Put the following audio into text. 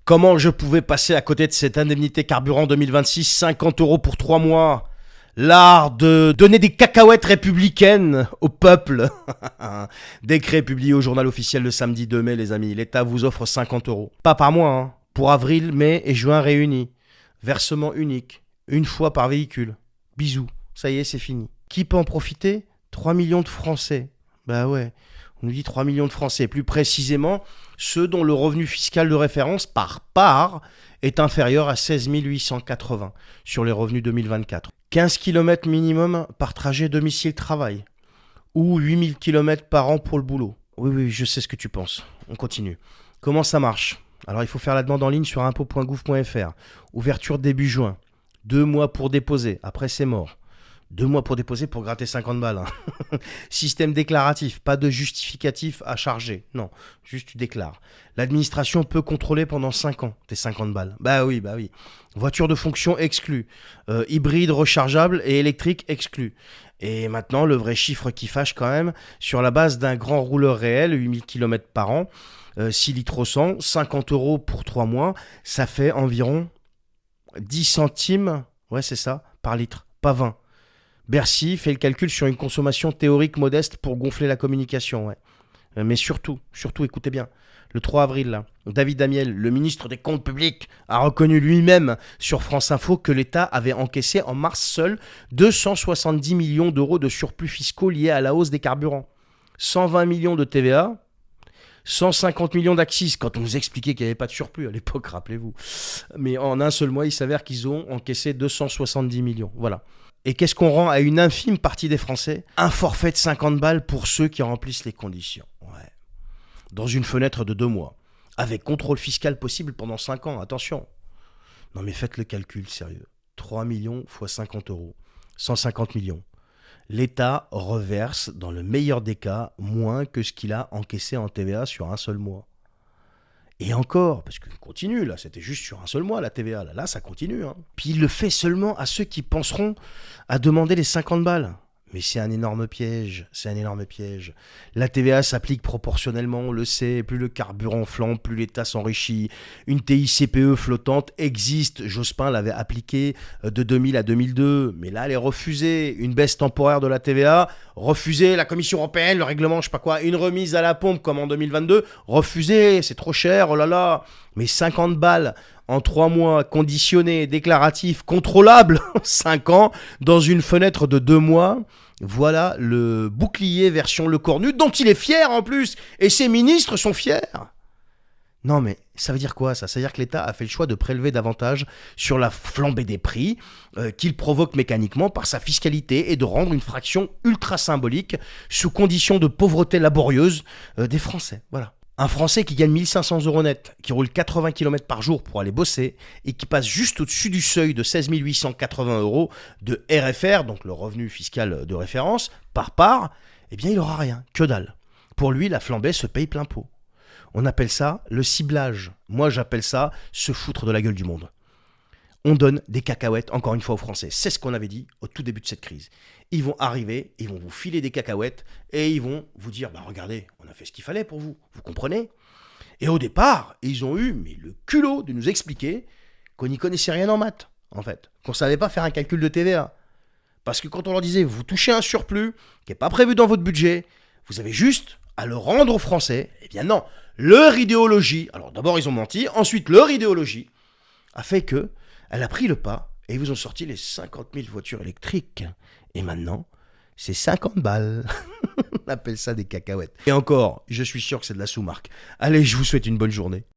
Comment je pouvais passer à côté de cette indemnité carburant 2026, 50 € pour 3 mois? L'art de donner des cacahuètes républicaines au peuple. Décret publié au journal officiel le samedi 2 mai, les amis. L'État vous offre 50 €. Pas par mois, hein. Pour avril, mai et juin réunis. Versement unique. Une fois par véhicule. Bisous. Ça y est, c'est fini. Qui peut en profiter? 3 millions de Français. Bah ouais. On nous dit 3 millions de Français. Plus précisément, ceux dont le revenu fiscal de référence par part est inférieur à 16 880 sur les revenus 2024. 15 km minimum par trajet domicile-travail. Ou 8000 km par an pour le boulot. Oui, je sais ce que tu penses. On continue. Comment ça marche? Alors, il faut faire la demande en ligne sur impôt.gouv.fr. Ouverture début juin. 2 mois pour déposer. Après, c'est mort. 2 mois pour déposer pour gratter 50 balles. Hein. Système déclaratif, pas de justificatif à charger. Non, juste tu déclares. L'administration peut contrôler pendant 5 ans tes 50 balles. Bah oui. Voiture de fonction exclue. Hybride rechargeable et électrique exclue. Et maintenant, le vrai chiffre qui fâche quand même, sur la base d'un grand rouleur réel, 8000 km par an, 6 litres au 100, 50 € pour 3 mois, ça fait environ 10 centimes, ouais c'est ça, par litre, pas 20. Bercy fait le calcul sur une consommation théorique modeste pour gonfler la communication. Ouais. Mais surtout, écoutez bien, le 3 avril, là, David Amiel, le ministre des Comptes publics, a reconnu lui-même sur France Info que l'État avait encaissé en mars seul 270 millions d'euros de surplus fiscaux liés à la hausse des carburants. 120 millions de TVA, 150 millions d'accises, quand on nous expliquait qu'il n'y avait pas de surplus à l'époque, rappelez-vous. Mais en un seul mois, il s'avère qu'ils ont encaissé 270 millions. Voilà. Et qu'est-ce qu'on rend à une infime partie des Français? Un forfait de 50 balles pour ceux qui remplissent les conditions. Ouais. Dans une fenêtre de 2 mois. Avec contrôle fiscal possible pendant 5 ans. Attention. Non mais faites le calcul, sérieux. 3 millions fois 50 €. 150 millions. L'État reverse, dans le meilleur des cas, moins que ce qu'il a encaissé en TVA sur un seul mois. Et encore, parce qu'on continue, là, c'était juste sur un seul mois la TVA, là ça continue. Hein. Puis il le fait seulement à ceux qui penseront à demander les 50 balles. Mais c'est un énorme piège, La TVA s'applique proportionnellement, on le sait, plus le carburant flambe, plus l'État s'enrichit. Une TICPE flottante existe, Jospin l'avait appliquée de 2000 à 2002, mais là elle est refusée. Une baisse temporaire de la TVA, refusée, la Commission européenne, le règlement, je sais pas quoi, une remise à la pompe comme en 2022, refusée, c'est trop cher, oh là là. Mais 50 balles en 3 mois, conditionné, déclaratif, contrôlable, 5 ans, dans une fenêtre de 2 mois, voilà le bouclier version Le Cornu, dont il est fier en plus, et ses ministres sont fiers. Non mais ça veut dire quoi ça? Ça veut dire que l'État a fait le choix de prélever davantage sur la flambée des prix qu'il provoque mécaniquement par sa fiscalité et de rendre une fraction ultra symbolique sous condition de pauvreté laborieuse des Français. Voilà. Un Français qui gagne 1500 € net, qui roule 80 km par jour pour aller bosser et qui passe juste au-dessus du seuil de 16 880 € de RFR, donc le revenu fiscal de référence, par part, eh bien il n'aura rien, que dalle. Pour lui, la flambée se paye plein pot. On appelle ça le ciblage. Moi, j'appelle ça se foutre de la gueule du monde. On donne des cacahuètes, encore une fois, aux Français. C'est ce qu'on avait dit au tout début de cette crise. Ils vont arriver, ils vont vous filer des cacahuètes et ils vont vous dire, bah regardez, on a fait ce qu'il fallait pour vous. Vous comprenez? Et au départ, ils ont eu le culot de nous expliquer qu'on n'y connaissait rien en maths, en fait. Qu'on ne savait pas faire un calcul de TVA. Parce que quand on leur disait, vous touchez un surplus qui n'est pas prévu dans votre budget, vous avez juste à le rendre aux Français. Eh bien non, leur idéologie, alors d'abord ils ont menti, ensuite leur idéologie a fait que elle a pris le pas et ils vous ont sorti les 50 000 voitures électriques. Et maintenant, c'est 50 balles. On appelle ça des cacahuètes. Et encore, je suis sûr que c'est de la sous-marque. Allez, je vous souhaite une bonne journée.